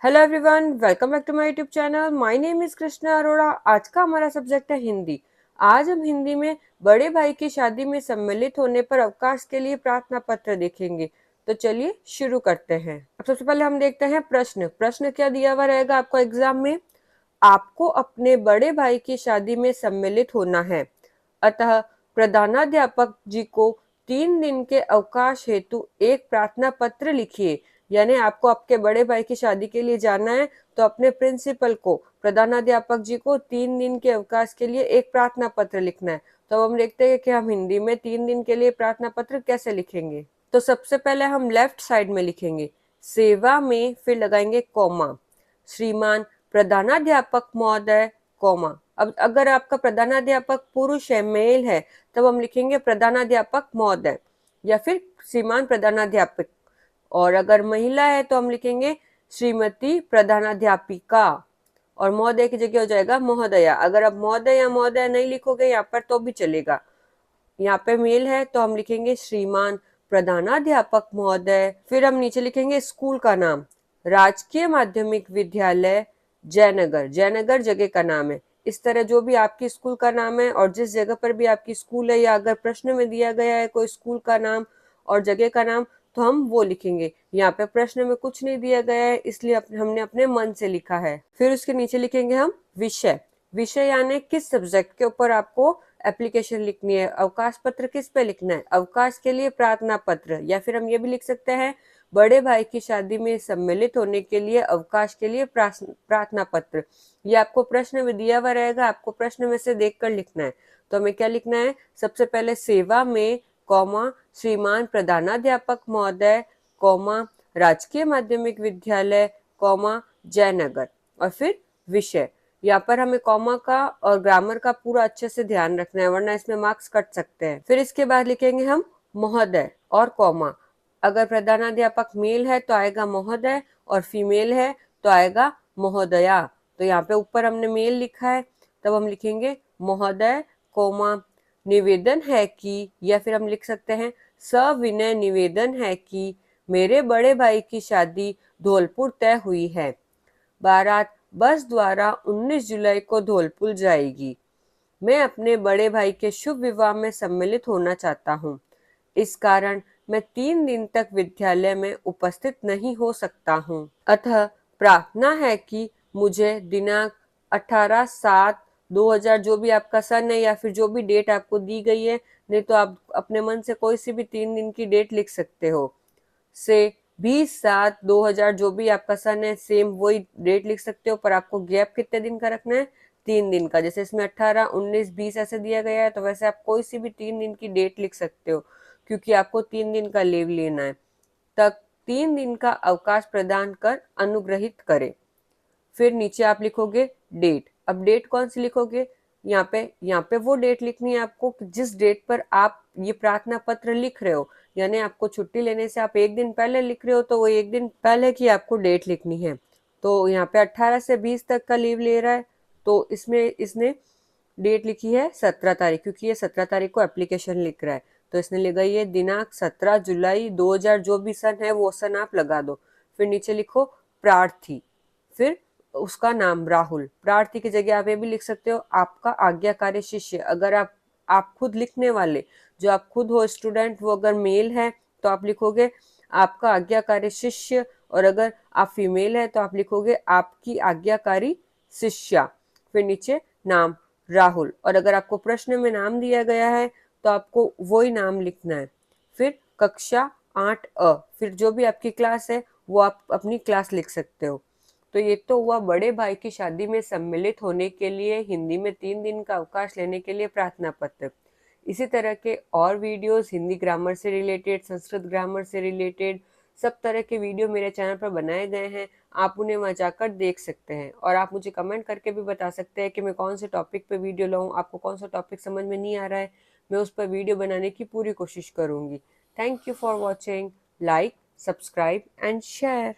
Hello everyone, welcome back to my YouTube channel. My name is Krishna Arora. आज का हमारा subject है हिंदी। आज हम हिंदी में बड़े भाई की शादी में सम्मिलित होने पर अवकाश के लिए प्रार्थना पत्र देखेंगे। तो चलिए शुरू करते हैं। अब सबसे पहले हम देखते हैं प्रश्न। प्रश्न क्या दिया हुआ रहेगा आपको एग्जाम में? आपको अपने बड़े भाई की शादी में सम्मिलित होना है, अतः प्रधानाध्यापक जी को 3 दिन के अवकाश हेतु एक प्रार्थना पत्र लिखिए। यानी आपको आपके बड़े भाई की शादी के लिए जाना है, तो अपने प्रिंसिपल को, प्रधानाध्यापक जी को 3 दिन के अवकाश के लिए एक प्रार्थना पत्र लिखना है। तो अब हम देखते हैं कि हम हिंदी में 3 दिन के लिए प्रार्थना पत्र कैसे लिखेंगे। तो सबसे पहले हम लेफ्ट साइड में लिखेंगे सेवा में, फिर लगाएंगे कॉमा, श्रीमान प्रधानाध्यापक महोदय, कॉमा। अब अगर आपका प्रधानाध्यापक पुरुष है, मेल है, तब हम लिखेंगे प्रधानाध्यापक महोदय या फिर श्रीमान प्रधानाध्यापक। और अगर महिला है तो हम लिखेंगे श्रीमती प्रधानाध्यापिका, और महोदय की जगह हो जाएगा महोदया। अगर आप महोदय या महोदय नहीं लिखोगे यहाँ पर तो भी चलेगा। यहाँ पे मेल है तो हम लिखेंगे श्रीमान प्रधानाध्यापक महोदय। फिर हम नीचे लिखेंगे स्कूल का नाम, राजकीय माध्यमिक विद्यालय जयनगर। जयनगर जगह का नाम है। इस तरह जो भी आपकी स्कूल का नाम है और जिस जगह पर भी आपकी स्कूल है, या अगर प्रश्न में दिया गया है कोई स्कूल का नाम और जगह का नाम, तो हम वो लिखेंगे। यहाँ पे प्रश्न में कुछ नहीं दिया गया है, इसलिए हमने अपने मन से लिखा है। फिर उसके नीचे लिखेंगे हम विषय। विषय यानी किस सब्जेक्ट के ऊपर आपको एप्लीकेशन लिखनी है, अवकाश पत्र किस पे लिखना है। अवकाश के लिए प्रार्थना पत्र, या फिर हम ये भी लिख सकते हैं बड़े भाई की शादी में सम्मिलित होने के लिए अवकाश के लिए प्रार्थना पत्र। ये आपको प्रश्न में दिया हुआ रहेगा, आपको प्रश्न में से देखकर लिखना है। तो हमें क्या लिखना है? सबसे पहले सेवा में, कॉमा, श्रीमान प्रधानाध्यापक महोदय, कॉमा, राजकीय माध्यमिक विद्यालय, कॉमा, जयनगर, और फिर विषय। यहाँ पर हमें कॉमा का और ग्रामर का पूरा अच्छे से ध्यान रखना है, वरना इसमें मार्क्स कट सकते हैं। फिर इसके बाद लिखेंगे हम महोदय और कॉमा। अगर प्रधानाध्यापक मेल है तो आएगा महोदय, और फीमेल है तो आएगा महोदया। तो यहाँ पे ऊपर हमने मेल लिखा है, तब हम लिखेंगे महोदय, कोमा, निवेदन है कि, या फिर हम लिख सकते हैं सविनय निवेदन है कि मेरे बड़े भाई की शादी धौलपुर तय हुई है। बारात बस द्वारा 19 जुलाई को धौलपुर जाएगी। मैं अपने बड़े भाई के शुभ विवाह में सम्मिलित होना चाहता हूँ। इस कारण मैं 3 दिन तक विद्यालय में उपस्थित नहीं हो सकता हूँ। अतः प्रार्थना है कि मुझे दिनांक 18/7/2000, जो भी आपका सन है या फिर जो भी डेट आपको दी गई है, नहीं तो आप अपने मन से कोई सी भी 3 दिन की डेट लिख सकते हो, से 20/7/2000, जो भी आपका सन है सेम वही डेट लिख सकते हो। पर आपको गैप कितने दिन का रखना है? 3 दिन का। जैसे इसमें 18, 19, 20 ऐसे दिया गया है, तो वैसे आप कोई सी भी 3 दिन की डेट लिख सकते हो, क्योंकि आपको 3 दिन का लीव लेना है। तक 3 दिन का अवकाश प्रदान कर अनुग्रहित करे। फिर नीचे आप लिखोगे डेट। अब डेट कौन सी लिखोगे? यहाँ पे वो डेट लिखनी है आपको कि जिस डेट पर आप ये प्रार्थना पत्र लिख रहे हो। यानी आपको छुट्टी लेने से आप एक दिन पहले लिख रहे हो, तो वो एक दिन पहले की आपको डेट लिखनी है। तो यहाँ पे 18 से 20 तक का लीव ले रहा है, तो इसमें इसने डेट लिखी है 17 तारीख, क्योंकि ये 17 तारीख को एप्लीकेशन लिख रहा है। तो इसने लगाई है दिनांक 17 जुलाई 2000, जो भी सन है वो सन आप लगा दो। फिर नीचे लिखो प्रार्थी, फिर उसका नाम राहुल। प्रार्थी की जगह आप ये भी लिख सकते हो आपका आज्ञाकारी शिष्य। अगर आप खुद लिखने वाले, जो आप खुद हो स्टूडेंट, वो अगर मेल है तो आप लिखोगे आपका आज्ञाकारी शिष्य, और अगर आप फीमेल है तो आप लिखोगे आपकी आज्ञाकारी शिष्या। फिर नीचे नाम राहुल, और अगर आपको प्रश्न में नाम दिया गया है तो आपको वही नाम लिखना है। फिर कक्षा 8 फिर जो भी आपकी क्लास है वो आप अपनी क्लास लिख सकते हो। तो ये तो हुआ बड़े भाई की शादी में सम्मिलित होने के लिए हिंदी में 3 दिन का अवकाश लेने के लिए प्रार्थना पत्र। इसी तरह के और वीडियोस हिंदी ग्रामर से रिलेटेड, संस्कृत ग्रामर से रिलेटेड, सब तरह के वीडियो मेरे चैनल पर बनाए गए हैं। आप उन्हें वहाँ जाकर देख सकते हैं, और आप मुझे कमेंट करके भी बता सकते हैं कि मैं कौन से टॉपिक पे वीडियो लाऊं। आपको कौन सा टॉपिक समझ में नहीं आ रहा है, मैं उस पर वीडियो बनाने की पूरी कोशिश करूंगी। Thank you for watching. Like, subscribe and share.